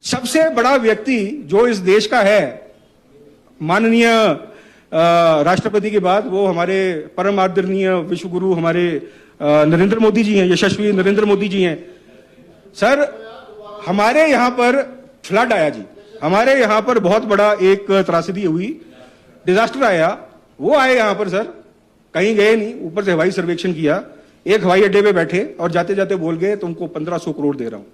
सबसे बड़ा व्यक्ति जो इस देश का है, माननीय राष्ट्रपति के बाद वो हमारे परम आदरणीय विश्व गुरु हमारे नरेंद्र मोदी जी हैं, यशस्वी नरेंद्र मोदी जी हैं। सर, हमारे यहां पर फ्लड आया जी, हमारे यहां पर बहुत बड़ा एक त्रासदी हुई, डिजास्टर आया। वो आए यहां पर सर, कहीं गए नहीं, ऊपर से हवाई सर्वेक्षण किया, एक हवाई अड्डे पे बैठे और जाते जाते बोल गए तुमको 1500 करोड़ दे रहा हूं।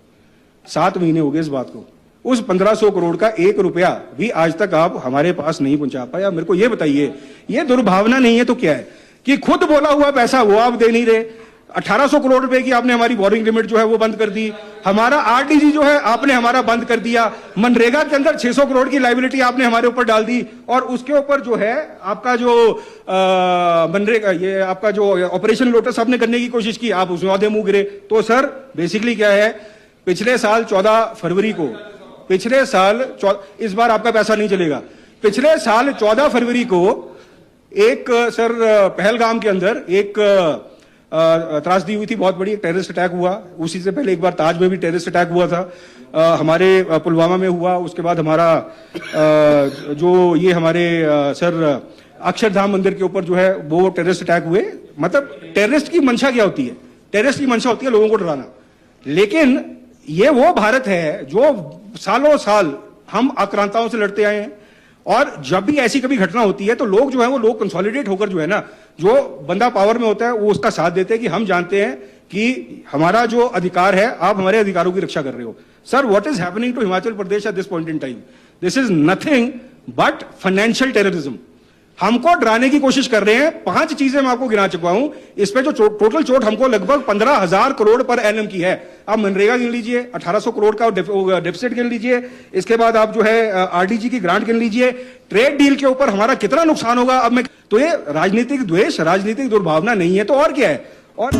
7 महीने हो गए इस बात को। उस 1500 करोड़ का 1 रुपया भी आज तक आप हमारे पास नहीं पहुंचा पाया। मेरे को यह बताइए, ये दुर्भावना नहीं है तो क्या है कि खुद बोला हुआ पैसा वो आप दे नहीं रहे। 1800 करोड़ रुपए की आपने हमारी बोरिंग लिमिट जो है वो बंद कर दी, हमारा आरटीजी जो है आपने हमारा बंद कर दिया, मनरेगा के अंदर 600 करोड़ की लायबिलिटी आपने हमारे ऊपर डाल दी, और उसके ऊपर जो है आपका जो मनरेगा ये आपका जो ऑपरेशन लोटस आपने करने की कोशिश की, आप उसमें आधे मुंह गिरे। तो सर बेसिकली क्या है, पिछले साल 14 फरवरी को, पिछले साल इस बार आपका पैसा नहीं चलेगा। पिछले साल 14 फरवरी को एक सर पहलगाम के अंदर एक त्रासदी हुई थी, बहुत बड़ी, एक टेररिस्ट अटैक हुआ। उसी से पहले एक बार ताज में भी टेररिस्ट अटैक हुआ था, हमारे पुलवामा में हुआ। उसके बाद हमारा जो ये हमारे सर अक्षरधाम मंदिर के ऊपर जो है वो टेररिस्ट अटैक हुए। मतलब टेररिस्ट की मंशा क्या होती है? टेररिस्ट की मंशा होती है लोगों को डराना। लेकिन ये वो भारत है जो सालों साल हम आक्रांताओं से लड़ते आए हैं, और जब भी ऐसी कभी घटना होती है तो लोग जो है वो लोग कंसोलिडेट होकर जो है ना, जो बंदा पावर में होता है वो उसका साथ देते हैं कि हम जानते हैं कि हमारा जो अधिकार है, आप हमारे अधिकारों की रक्षा कर रहे हो। Sir, what is happening to Himachal Pradesh at this point in time? This is nothing but financial terrorism. हमको डराने की कोशिश कर रहे हैं। 5 चीजें मैं आपको गिना चुका हूं। इस पे जो टोटल चोट हमको लगभग 15,000 करोड़ पर एनएम की है। आप मनरेगा गिन लीजिए, 1800 करोड़ का डेफिसिट गिन लीजिए, इसके बाद आप जो है आरडीजी की ग्रांट गिन लीजिए, ट्रेड डील के ऊपर हमारा कितना नुकसान होगा। अब मैं तो ये राजनीतिक द्वेष, राजनीतिक दुर्भावना नहीं है तो और क्या है? और